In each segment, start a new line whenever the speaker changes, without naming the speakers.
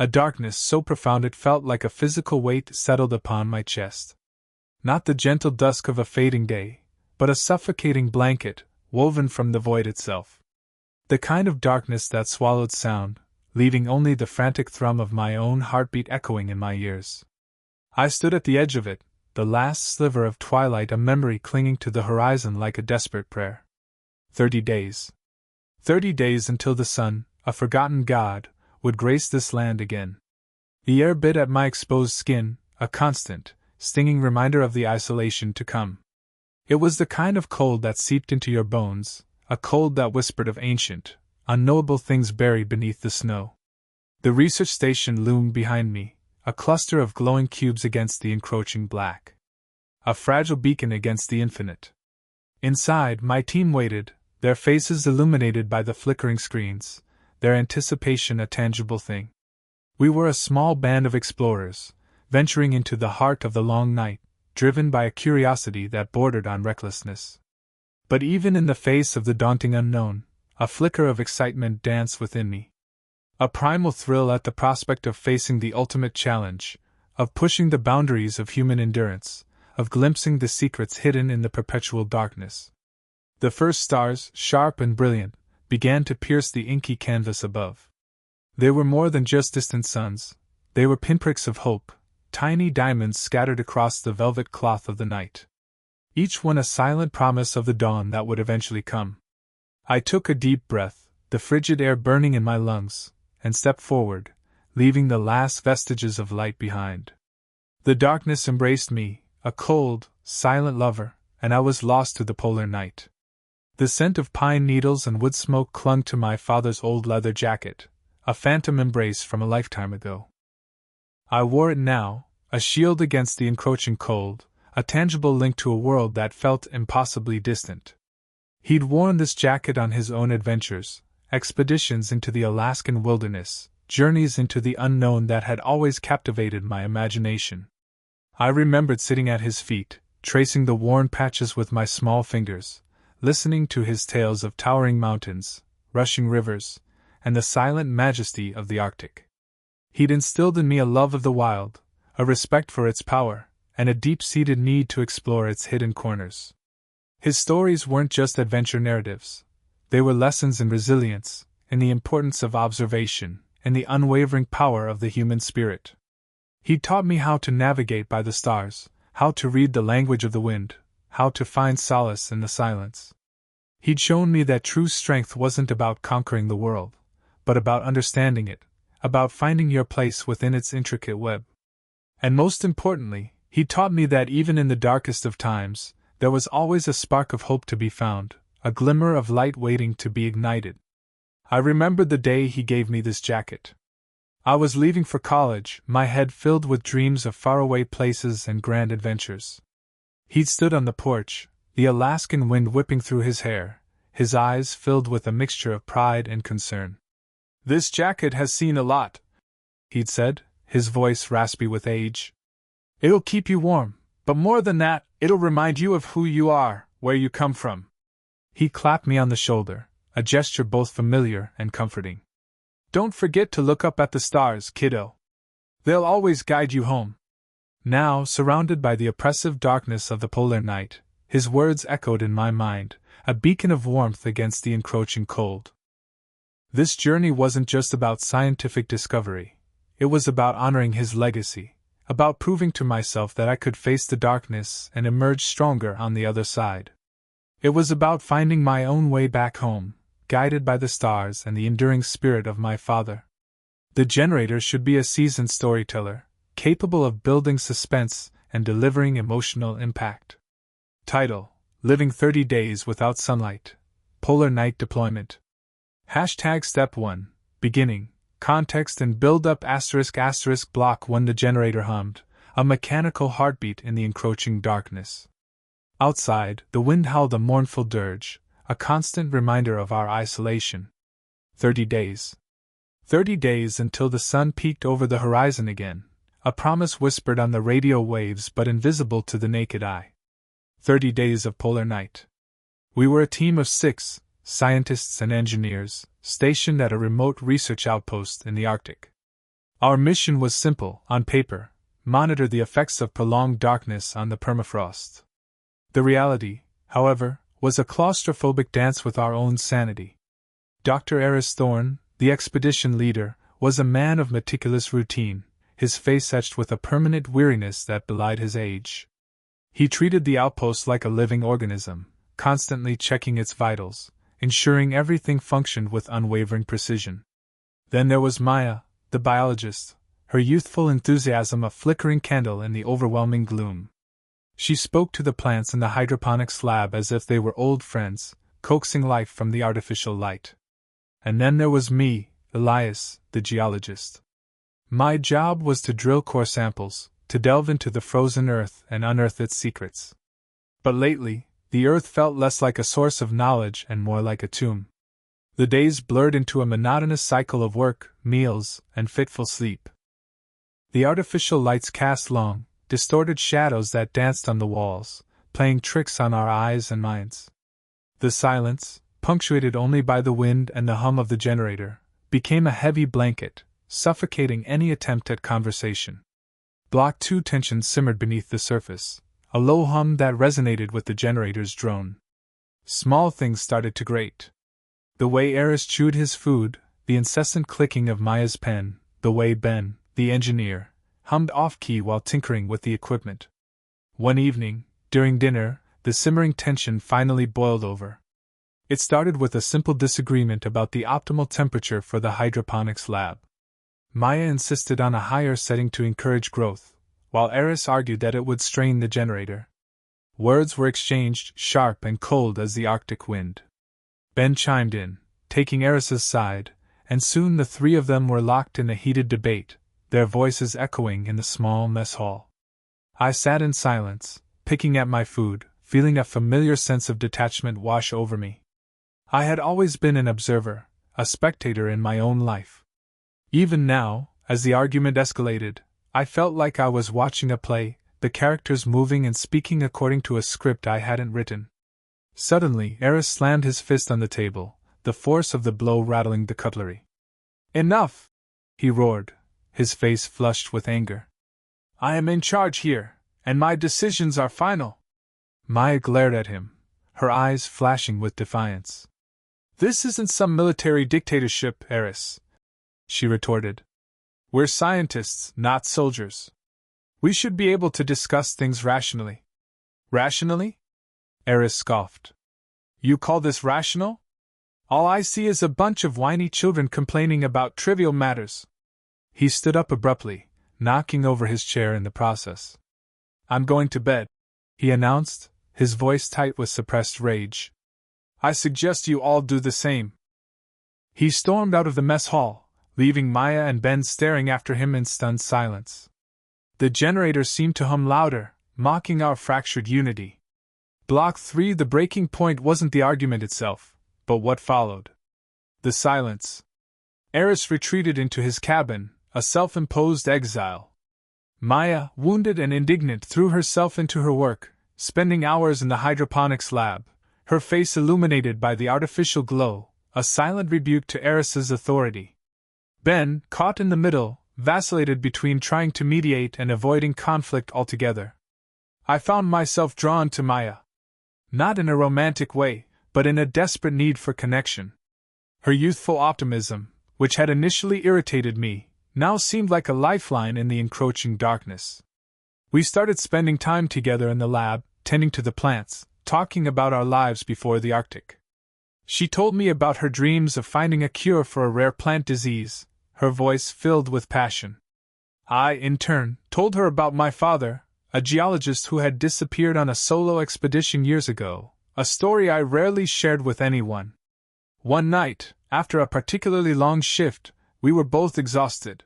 A darkness so profound it felt like a physical weight settled upon my chest. Not the gentle dusk of a fading day, but a suffocating blanket, woven from the void itself. The kind of darkness that swallowed sound, leaving only the frantic thrum of my own heartbeat echoing in my ears. I stood at the edge of it, the last sliver of twilight, a memory clinging to the horizon like a desperate prayer. 30 days. 30 days until the sun, a forgotten god, would grace this land again. The air bit at my exposed skin, a constant, stinging reminder of the isolation to come. It was the kind of cold that seeped into your bones, a cold that whispered of ancient, unknowable things buried beneath the snow. The research station loomed behind me, a cluster of glowing cubes against the encroaching black. A fragile beacon against the infinite. Inside, my team waited, their faces illuminated by the flickering screens, their anticipation a tangible thing. We were a small band of explorers, venturing into the heart of the long night, driven by a curiosity that bordered on recklessness. But even in the face of the daunting unknown, a flicker of excitement danced within me. A primal thrill at the prospect of facing the ultimate challenge, of pushing the boundaries of human endurance, of glimpsing the secrets hidden in the perpetual darkness. The first stars, sharp and brilliant, began to pierce the inky canvas above. They were more than just distant suns, they were pinpricks of hope, tiny diamonds scattered across the velvet cloth of the night. Each one a silent promise of the dawn that would eventually come. I took a deep breath, the frigid air burning in my lungs, and stepped forward, leaving the last vestiges of light behind. The darkness embraced me, a cold, silent lover, and I was lost to the polar night. The scent of pine needles and wood smoke clung to my father's old leather jacket, a phantom embrace from a lifetime ago. I wore it now, a shield against the encroaching cold, a tangible link to a world that felt impossibly distant. He'd worn this jacket on his own adventures, expeditions into the Alaskan wilderness, journeys into the unknown that had always captivated my imagination. I remembered sitting at his feet, tracing the worn patches with my small fingers, listening to his tales of towering mountains, rushing rivers, and the silent majesty of the Arctic. He'd instilled in me a love of the wild, a respect for its power, and a deep-seated need to explore its hidden corners. His stories weren't just adventure narratives. They were lessons in resilience, in the importance of observation, in the unwavering power of the human spirit. He taught me how to navigate by the stars, how to read the language of the wind, how to find solace in the silence. He'd shown me that true strength wasn't about conquering the world, but about understanding it, about finding your place within its intricate web. And most importantly, he taught me that even in the darkest of times, there was always a spark of hope to be found, a glimmer of light waiting to be ignited. I remembered the day he gave me this jacket. I was leaving for college, my head filled with dreams of faraway places and grand adventures. He'd stood on the porch, the Alaskan wind whipping through his hair, his eyes filled with a mixture of pride and concern. "This jacket has seen a lot," he'd said, his voice raspy with age. "It'll keep you warm, but more than that, it'll remind you of who you are, where you come from." He clapped me on the shoulder, a gesture both familiar and comforting. "Don't forget to look up at the stars, kiddo. They'll always guide you home." Now, surrounded by the oppressive darkness of the polar night, his words echoed in my mind, a beacon of warmth against the encroaching cold. This journey wasn't just about scientific discovery. It was about honoring his legacy, about proving to myself that I could face the darkness and emerge stronger on the other side. It was about finding my own way back home, guided by the stars and the enduring spirit of my father. The generator should be a seasoned storyteller, capable of building suspense and delivering emotional impact. Title: Living 30 Days Without Sunlight. Polar Night Deployment. Hashtag Step 1. Beginning. Context and build-up ***. Block 1. The generator hummed, a mechanical heartbeat in the encroaching darkness. Outside, the wind howled a mournful dirge, a constant reminder of our isolation. 30 days. 30 days until the sun peeked over the horizon again, a promise whispered on the radio waves but invisible to the naked eye. 30 days of polar night. We were a team of 6, scientists and engineers, stationed at a remote research outpost in the Arctic. Our mission was simple, on paper: monitor the effects of prolonged darkness on the permafrost. The reality, however, was a claustrophobic dance with our own sanity. Dr. Eris Thorne, the expedition leader, was a man of meticulous routine, his face etched with a permanent weariness that belied his age. He treated the outpost like a living organism, constantly checking its vitals, ensuring everything functioned with unwavering precision. Then there was Maya, the biologist, her youthful enthusiasm a flickering candle in the overwhelming gloom. She spoke to the plants in the hydroponics lab as if they were old friends, coaxing life from the artificial light. And then there was me, Elias, the geologist. My job was to drill core samples, to delve into the frozen earth and unearth its secrets. But lately, the earth felt less like a source of knowledge and more like a tomb. The days blurred into a monotonous cycle of work, meals, and fitful sleep. The artificial lights cast long, distorted shadows that danced on the walls, playing tricks on our eyes and minds. The silence, punctuated only by the wind and the hum of the generator, became a heavy blanket, suffocating any attempt at conversation. Block 2 tension simmered beneath the surface, a low hum that resonated with the generator's drone. Small things started to grate. The way Eris chewed his food, the incessant clicking of Maya's pen, the way Ben, the engineer, hummed off-key while tinkering with the equipment. One evening, during dinner, the simmering tension finally boiled over. It started with a simple disagreement about the optimal temperature for the hydroponics lab. Maya insisted on a higher setting to encourage growth, while Eris argued that it would strain the generator. Words were exchanged, sharp and cold as the Arctic wind. Ben chimed in, taking Eris's side, and soon the three of them were locked in a heated debate, their voices echoing in the small mess hall. I sat in silence, picking at my food, feeling a familiar sense of detachment wash over me. I had always been an observer, a spectator in my own life. Even now, as the argument escalated, I felt like I was watching a play, the characters moving and speaking according to a script I hadn't written. Suddenly, Eris slammed his fist on the table, the force of the blow rattling the cutlery. "Enough!" he roared, his face flushed with anger. "I am in charge here, and my decisions are final." Maya glared at him, her eyes flashing with defiance. "This isn't some military dictatorship, Eris," she retorted. "We're scientists, not soldiers. We should be able to discuss things rationally." "Rationally?" Eris scoffed. "You call this rational? All I see is a bunch of whiny children complaining about trivial matters." He stood up abruptly, knocking over his chair in the process. "I'm going to bed," he announced, his voice tight with suppressed rage. "I suggest you all do the same." He stormed out of the mess hall, leaving Maya and Ben staring after him in stunned silence. The generator seemed to hum louder, mocking our fractured unity. Block 3, the breaking point wasn't the argument itself, but what followed. The silence. Eris retreated into his cabin, a self-imposed exile. Maya, wounded and indignant, threw herself into her work, spending hours in the hydroponics lab, her face illuminated by the artificial glow, a silent rebuke to Eris's authority. Ben, caught in the middle, vacillated between trying to mediate and avoiding conflict altogether. I found myself drawn to Maya. Not in a romantic way, but in a desperate need for connection. Her youthful optimism, which had initially irritated me, now seemed like a lifeline in the encroaching darkness. We started spending time together in the lab, tending to the plants, talking about our lives before the Arctic. She told me about her dreams of finding a cure for a rare plant disease, her voice filled with passion. I, in turn, told her about my father, a geologist who had disappeared on a solo expedition years ago, a story I rarely shared with anyone. One night, after a particularly long shift, we were both exhausted.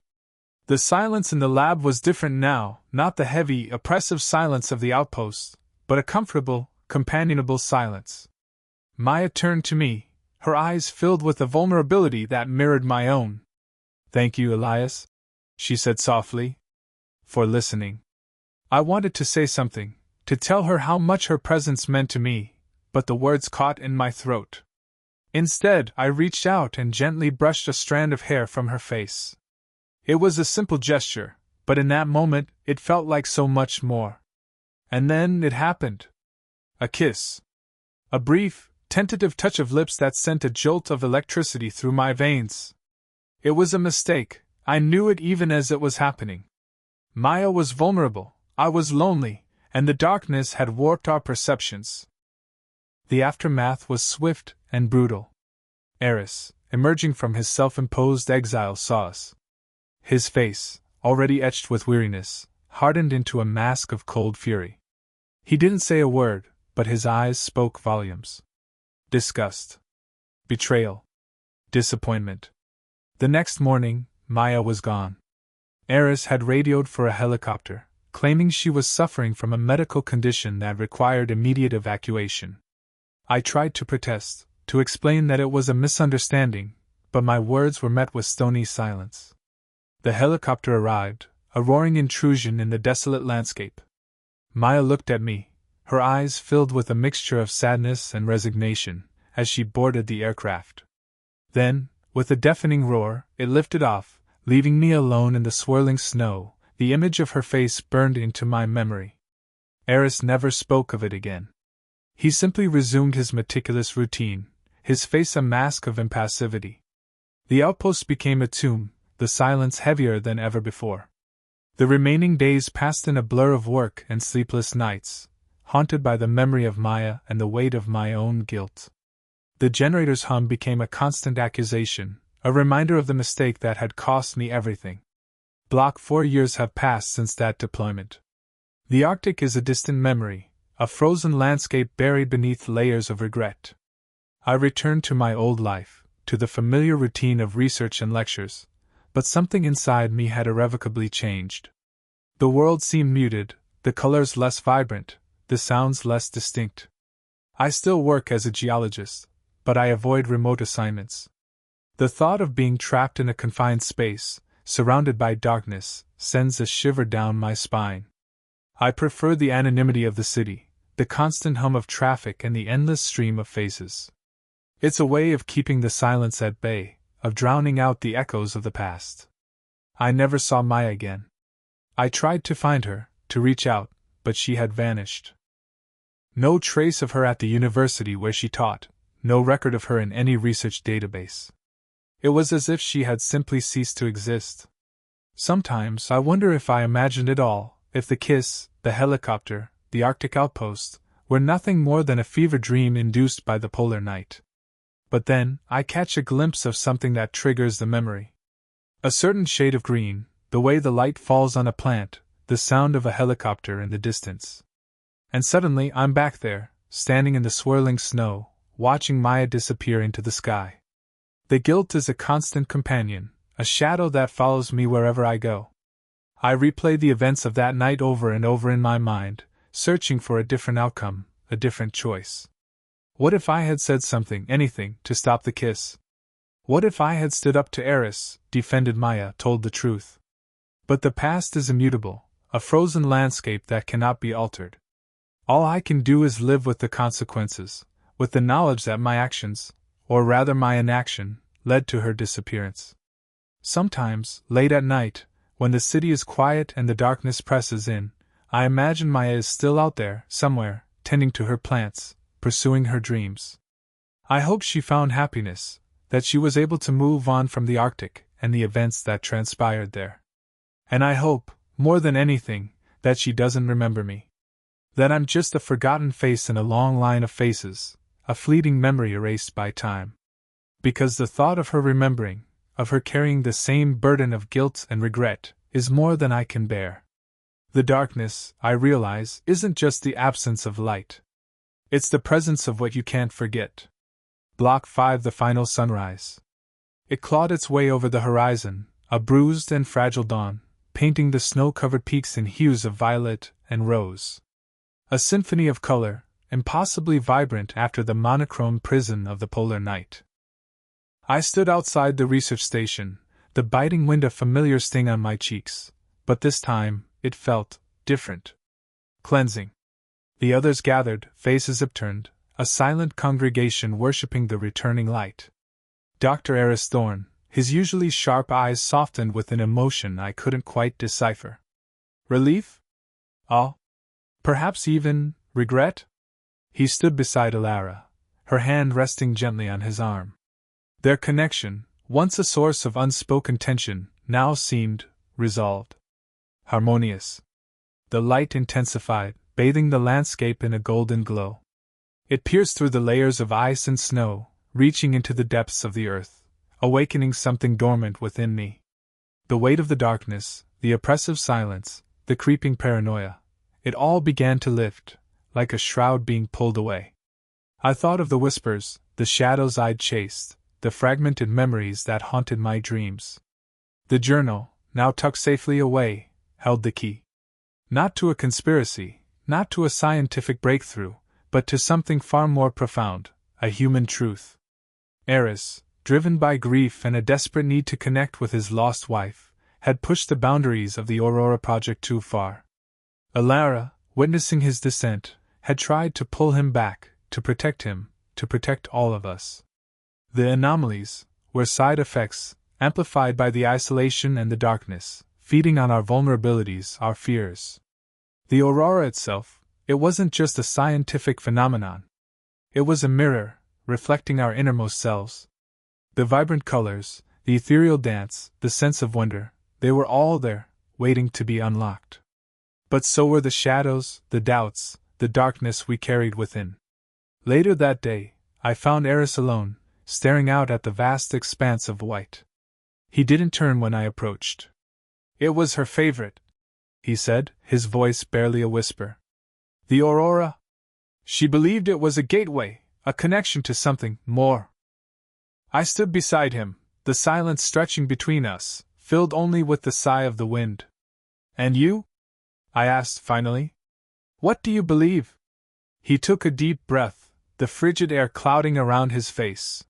The silence in the lab was different now, not the heavy, oppressive silence of the outpost, but a comfortable, companionable silence. Maya turned to me, her eyes filled with a vulnerability that mirrored my own. "Thank you, Elias," she said softly, "for listening." I wanted to say something, to tell her how much her presence meant to me, but the words caught in my throat. Instead, I reached out and gently brushed a strand of hair from her face. It was a simple gesture, but in that moment it felt like so much more. And then it happened. A kiss. A brief, tentative touch of lips that sent a jolt of electricity through my veins. It was a mistake, I knew it even as it was happening. Maya was vulnerable, I was lonely, and the darkness had warped our perceptions. The aftermath was swift and brutal. Eris, emerging from his self-imposed exile, saw us. His face, already etched with weariness, hardened into a mask of cold fury. He didn't say a word, but his eyes spoke volumes. Disgust. Betrayal. Disappointment. The next morning, Maya was gone. Eris had radioed for a helicopter, claiming she was suffering from a medical condition that required immediate evacuation. I tried to protest, to explain that it was a misunderstanding, but my words were met with stony silence. The helicopter arrived, a roaring intrusion in the desolate landscape. Maya looked at me, her eyes filled with a mixture of sadness and resignation, as she boarded the aircraft. Then, with a deafening roar, it lifted off, leaving me alone in the swirling snow. The image of her face burned into my memory. Eris never spoke of it again. He simply resumed his meticulous routine, his face a mask of impassivity. The outpost became a tomb, the silence heavier than ever before. The remaining days passed in a blur of work and sleepless nights, haunted by the memory of Maya and the weight of my own guilt. The generator's hum became a constant accusation, a reminder of the mistake that had cost me everything. Block 4 years have passed since that deployment. The Arctic is a distant memory, a frozen landscape buried beneath layers of regret. I returned to my old life, to the familiar routine of research and lectures, but something inside me had irrevocably changed. The world seemed muted, the colors less vibrant, the sounds less distinct. I still work as a geologist, but I avoid remote assignments. The thought of being trapped in a confined space, surrounded by darkness, sends a shiver down my spine. I prefer the anonymity of the city, the constant hum of traffic and the endless stream of faces. It's a way of keeping the silence at bay, of drowning out the echoes of the past. I never saw Maya again. I tried to find her, to reach out, but she had vanished. No trace of her at the university where she taught, no record of her in any research database. It was as if she had simply ceased to exist. Sometimes I wonder if I imagined it all, if the kiss, the helicopter, the Arctic outpost, were nothing more than a fever dream induced by the polar night. But then, I catch a glimpse of something that triggers the memory. A certain shade of green, the way the light falls on a plant, the sound of a helicopter in the distance. And suddenly I'm back there, standing in the swirling snow, watching Maya disappear into the sky. The guilt is a constant companion, a shadow that follows me wherever I go. I replay the events of that night over and over in my mind, searching for a different outcome, a different choice. What if I had said something, anything, to stop the kiss? What if I had stood up to Eris, defended Maya, told the truth? But the past is immutable, a frozen landscape that cannot be altered. All I can do is live with the consequences, with the knowledge that my actions, or rather my inaction, led to her disappearance. Sometimes, late at night, when the city is quiet and the darkness presses in, I imagine Maya is still out there, somewhere, tending to her plants, pursuing her dreams. I hope she found happiness, that she was able to move on from the Arctic and the events that transpired there. And I hope, more than anything, that she doesn't remember me. That I'm just a forgotten face in a long line of faces, a fleeting memory erased by time. Because the thought of her remembering, of her carrying the same burden of guilt and regret, is more than I can bear. The darkness, I realize, isn't just the absence of light. It's the presence of what you can't forget. Block 5, the final sunrise. It clawed its way over the horizon, a bruised and fragile dawn, painting the snow-covered peaks in hues of violet and rose. A symphony of color, impossibly vibrant after the monochrome prison of the polar night. I stood outside the research station, the biting wind a familiar sting on my cheeks, but this time, it felt different. Cleansing. The others gathered, faces upturned, a silent congregation worshipping the returning light. Dr. Eris Thorne, his usually sharp eyes softened with an emotion I couldn't quite decipher. Relief? Awe? Perhaps even regret? He stood beside Alara, her hand resting gently on his arm. Their connection, once a source of unspoken tension, now seemed resolved. Harmonious. The light intensified, bathing the landscape in a golden glow. It pierced through the layers of ice and snow, reaching into the depths of the earth, awakening something dormant within me. The weight of the darkness, the oppressive silence, the creeping paranoia, it all began to lift, like a shroud being pulled away. I thought of the whispers, the shadows I'd chased, the fragmented memories that haunted my dreams. The journal, now tucked safely away, held the key. Not to a conspiracy, not to a scientific breakthrough, but to something far more profound, a human truth. Eris, driven by grief and a desperate need to connect with his lost wife, had pushed the boundaries of the Aurora Project too far. Alara, witnessing his descent, had tried to pull him back, to protect him, to protect all of us. The anomalies were side effects, amplified by the isolation and the darkness, feeding on our vulnerabilities, our fears. The aurora itself, it wasn't just a scientific phenomenon. It was a mirror, reflecting our innermost selves. The vibrant colors, the ethereal dance, the sense of wonder, they were all there, waiting to be unlocked. But so were the shadows, the doubts, the darkness we carried within. Later that day, I found Eris alone, staring out at the vast expanse of white. He didn't turn when I approached. It was her favorite, he said, his voice barely a whisper. The aurora? She believed it was a gateway, a connection to something more. I stood beside him, the silence stretching between us, filled only with the sigh of the wind. And you? I asked finally. What do you believe? He took a deep breath, the frigid air clouding around his face.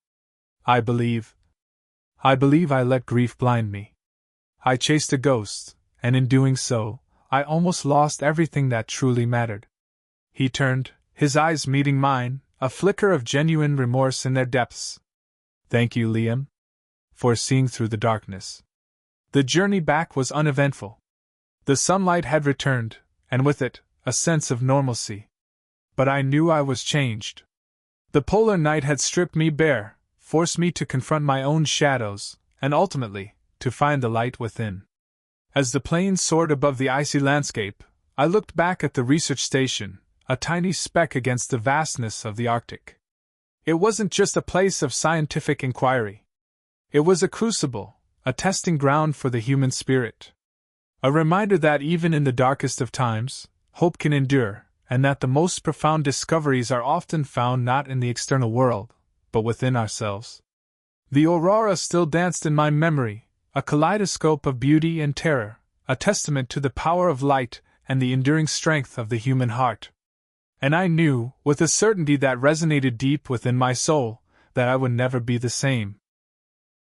I believe I let grief blind me. I chased a ghost, and in doing so, I almost lost everything that truly mattered. He turned, his eyes meeting mine, a flicker of genuine remorse in their depths. Thank you, Liam, for seeing through the darkness. The journey back was uneventful. The sunlight had returned, and with it, a sense of normalcy. But I knew I was changed. The polar night had stripped me bare, forced me to confront my own shadows, and ultimately, to find the light within. As the plane soared above the icy landscape, I looked back at the research station, a tiny speck against the vastness of the Arctic. It wasn't just a place of scientific inquiry. It was a crucible, a testing ground for the human spirit. A reminder that even in the darkest of times, hope can endure, and that the most profound discoveries are often found not in the external world, but within ourselves. The aurora still danced in my memory, a kaleidoscope of beauty and terror, a testament to the power of light and the enduring strength of the human heart. And I knew, with a certainty that resonated deep within my soul, that I would never be the same.